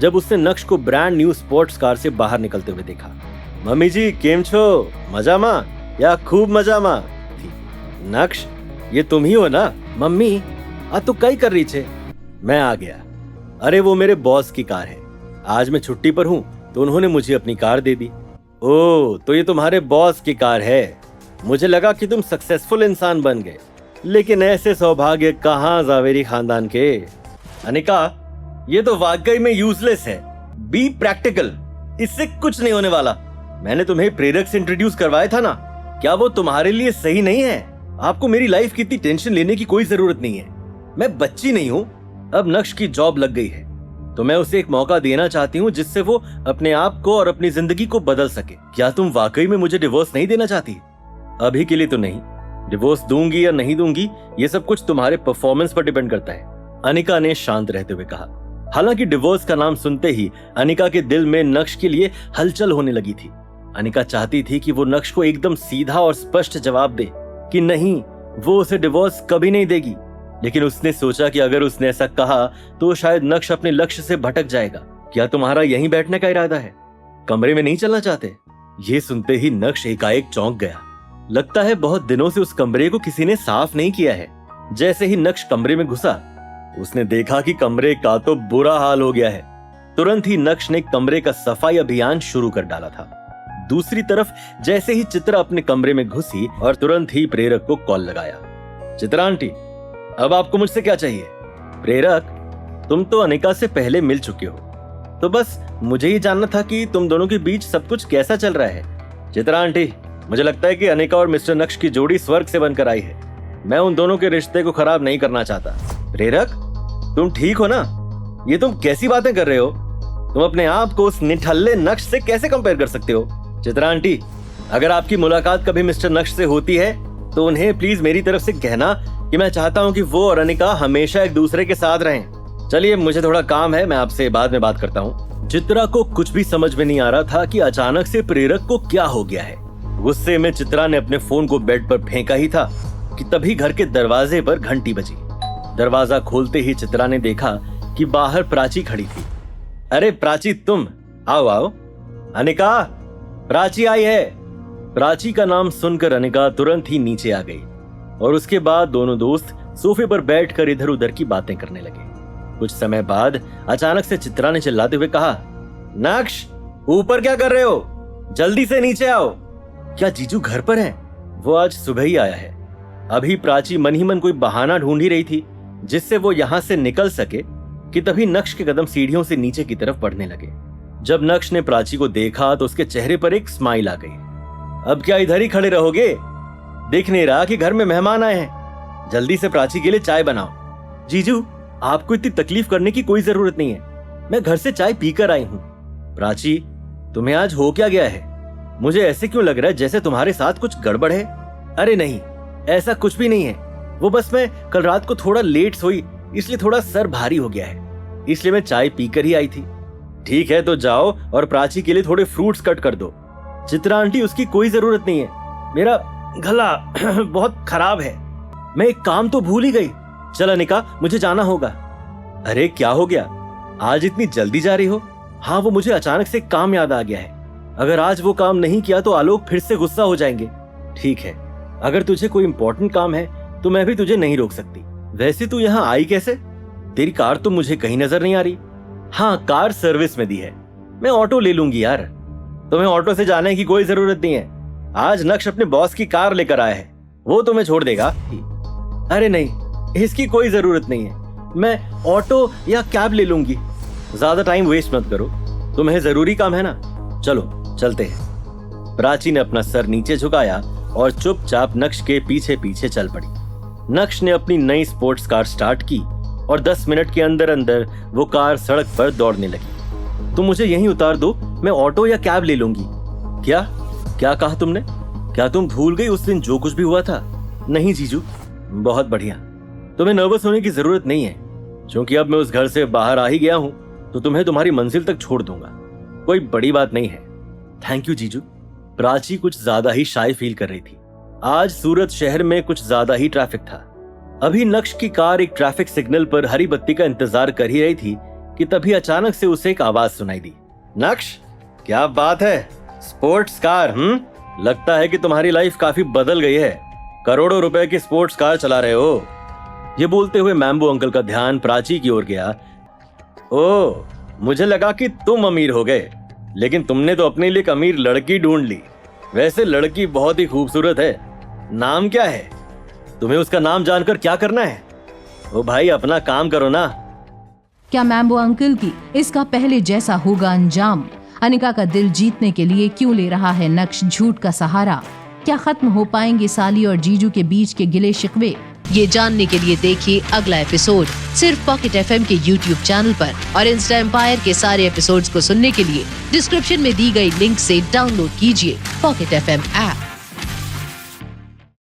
जब उसने नक्श को ब्रांड न्यू स्पोर्ट्स कार से बाहर निकलते हुए देखा। मम्मी जी केम छो, मजामा या खूब मजामा थी। नक्श, ये तुम ही हो ना? मम्मी आ तू कई कर रही छे? मैं आ गया। अरे वो मेरे बॉस की कार है, आज मैं छुट्टी पर हूँ तो उन्होंने मुझे अपनी कार दे दी। ओह, तो ये तुम्हारे बॉस की कार है। मुझे लगा कि तुम सक्सेसफुल इंसान बन गए, लेकिन ऐसे सौभाग्य कहाँ जावेरी खानदान के। अनिका, ये तो वाकई में यूजलेस है। बी प्रैक्टिकल, इससे कुछ नहीं होने वाला। मैंने तुम्हें प्रेरक से इंट्रोड्यूस करवाया था ना, क्या वो तुम्हारे लिए सही नहीं है? आपको मेरी लाइफ की इतनी टेंशन लेने की कोई जरूरत नहीं है। मैं बच्ची नहीं हूँ। अब नक्श की जॉब लग गई है तो मैं उसे एक मौका देना चाहती हूँ जिससे वो अपने आप को और अपनी जिंदगी को बदल सके। क्या तुम वाकई में मुझे डिवोर्स नहीं देना चाहती? अभी के लिए तो नहीं। डिवोर्स दूंगी या नहीं दूंगी ये सब कुछ तुम्हारे परफॉर्मेंस पर डिपेंड करता है, अनिका ने शांत रहते हुए कहा। हालांकि डिवोर्स का नाम सुनते ही अनिका के दिल में नक्श के लिए हलचल होने लगी थी। अनिका चाहती थी कि वो नक्श को एकदम सीधा और स्पष्ट जवाब दे कि नहीं, वो उसे डिवोर्स कभी नहीं देगी। लेकिन उसने सोचा कि अगर उसने ऐसा कहा तो शायद नक्श अपने लक्ष्य से भटक जाएगा। क्या तुम्हारा यहीं बैठने का इरादा है? कमरे में नहीं चलना चाहते? ये सुनते ही नक्श एकाएक चौंक गया। लगता है बहुत दिनों से उस कमरे को किसी ने साफ नहीं किया है। जैसे ही नक्श कमरे में घुसा उसने देखा कि कमरे का तो बुरा हाल हो गया है। तुरंत ही नक्श ने कमरे का सफाई अभियान शुरू कर डाला था। दूसरी तरफ जैसे ही चित्रा अपने कमरे में घुसी और तुरंत ही प्रेरक को कॉल लगाया। चित्रा आंटी, अब आपको मुझसे क्या चाहिए? प्रेरक, तुम तो अनिका से पहले मिल चुके हो, तो बस मुझे ही जानना था कि तुम दोनों के बीच सब कुछ कैसा चल रहा है। चित्रा आंटी, मुझे लगता है कि अनिका और मिस्टर नक्श की जोड़ी स्वर्ग से बनकर आई है। मैं उन दोनों के रिश्ते को खराब नहीं करना चाहता। प्रेरक, तुम ठीक हो ना? ये तुम कैसी बातें कर रहे हो? तुम अपने आप को उस निठल्ले नक्श से कैसे कंपेयर कर सकते हो? चित्रा आंटी, अगर आपकी मुलाकात कभी मिस्टर नक्श से होती है तो उन्हें प्लीज मेरी तरफ से कहना कि मैं चाहता हूं कि वो और अनिका हमेशा एक दूसरे के साथ रहें। चलिए, मुझे थोड़ा काम है, मैं आपसे बाद में बात करता हूं। चित्रा को कुछ भी समझ में नहीं आ रहा था कि अचानक से प्रेरक को क्या हो गया है। गुस्से में चित्रा ने अपने फोन को बेड पर फेंका ही था कि तभी घर के दरवाजे पर घंटी बजी। दरवाजा खोलते ही चित्रा ने देखा कि बाहर प्राची खड़ी थी। अरे प्राची, तुम आओ आओ। अनिका, प्राची आई है। प्राची का नाम सुनकर अनिका तुरंत ही नीचे आ गई और उसके बाद दोनों दोस्त सोफे पर बैठकर इधर उधर की बातें करने लगे। कुछ समय बाद अचानक से चित्रा ने चिल्लाते हुए कहा, नक्श, ऊपर क्या कर रहे हो? जल्दी से नीचे आओ। क्या जीजू घर पर है? वो आज सुबह ही आया है। अभी प्राची मन ही मन कोई बहाना ढूंढ ही रही थी जिससे वो यहां से निकल सके कि तभी नक्श के कदम सीढ़ियों से नीचे की तरफ बढ़ने लगे। जब नक्श ने प्राची को देखा तो उसके चेहरे पर एक स्माइल आ गई। अब क्या इधर ही खड़े रहोगे? दिख नहीं रहा कि घर में मेहमान आए हैं? जल्दी से प्राची के लिए चाय बनाओ। जीजू, आपको इतनी तकलीफ करने की कोई जरूरत नहीं है, मैं घर से चाय पीकर आई हूँ। प्राची, तुम्हें आज हो क्या गया है? मुझे ऐसे क्यों लग रहा है जैसे तुम्हारे साथ कुछ गड़बड़ है? अरे नहीं, ऐसा कुछ भी नहीं है। वो बस मैं कल रात को थोड़ा लेट सोई, इसलिए थोड़ा सर भारी हो गया है, इसलिए मैं चाय पीकर ही आई थी। ठीक है, तो जाओ और प्राची के लिए थोड़े फ्रूट्स कट कर दो। चित्रा आंटी, उसकी कोई जरूरत नहीं है, मेरा गला बहुत खराब है। मैं एक काम तो भूल ही गई। चल अनिका, मुझे जाना होगा। अरे क्या हो गया, आज इतनी जल्दी जा रही हो? हाँ, वो मुझे अचानक से काम याद आ गया है। अगर आज वो काम नहीं किया तो आलोक फिर से गुस्सा हो जाएंगे। ठीक है, अगर तुझे कोई इंपॉर्टेंट काम है तो मैं भी तुझे नहीं रोक सकती। वैसे तू यहाँ आई कैसे? तेरी कार तो मुझे कहीं नजर नहीं आ रही। हाँ, कार सर्विस में दी है, मैं ऑटो ले लूंगी यार। तुम्हें ऑटो से जाने की कोई जरूरत नहीं है। आज नक्श अपने बॉस की कार लेकर आया है, वो तुम्हें छोड़ देगा। अरे नहीं, इसकी कोई जरूरत नहीं है, मैं ऑटो या कैब ले लूंगी। ज्यादा टाइम वेस्ट मत करो, तुम्हें जरूरी काम है ना। चलो चलते हैं। प्राची ने अपना सर नीचे झुकाया और चुपचाप नक्श के पीछे पीछे चल पड़ी। नक्श ने अपनी नई स्पोर्ट्स कार स्टार्ट की और 10 मिनट के अंदर अंदर वो कार सड़क पर दौड़ने लगी। तुम मुझे यहीं उतार दो, मैं ऑटो या कैब ले लूंगी। क्या क्या कहा तुमने? क्या तुम भूल गई उस दिन जो कुछ भी हुआ था? नहीं जीजू, बहुत बढ़िया। तुम्हें नर्वस होने की जरूरत नहीं है, क्योंकि अब मैं उस घर से बाहर आ ही गया हूं तो तुम्हें तुम्हारी मंजिल तक छोड़ दूंगा। कोई बड़ी बात नहीं है। थैंक यू जीजू। प्राची कुछ ज्यादा ही शाय फील कर रही थी। आज सूरत शहर में कुछ ज्यादा ही ट्रैफिक था। अभी नक्श की कार एक ट्रैफिक सिग्नल पर हरी बत्ती का इंतजार कर ही रही थी कि तभी अचानक से उसे एक आवाज सुनाई दी। नक्श, क्या बात है, स्पोर्ट्स कार? लगता है कि तुम्हारी लाइफ काफी बदल गई है, करोड़ों रुपए की स्पोर्ट्स कार चला रहे हो। ये बोलते हुए मैम्बो अंकल का ध्यान प्राची की ओर गया। ओह, मुझे लगा कि तुम अमीर हो गए, लेकिन तुमने तो अपने लिए एक अमीर लड़की ढूंढ ली। वैसे लड़की बहुत ही खूबसूरत है, नाम क्या है? तुम्हें उसका नाम जानकर क्या करना है? ओ भाई, अपना काम करो ना। क्या मैम्बो अंकल की इसका पहले जैसा होगा अंजाम? अनिका का दिल जीतने के लिए क्यों ले रहा है नक्श झूठ का सहारा? क्या खत्म हो पाएंगे साली और जीजू के बीच के गिले शिकवे? ये जानने के लिए देखिए अगला एपिसोड सिर्फ पॉकेट एफएम के YouTube चैनल पर, और इंस्टा एम्पायर के सारे एपिसोड्स को सुनने के लिए डिस्क्रिप्शन में दी गई लिंक से डाउनलोड कीजिए पॉकेट एफएम ऐप।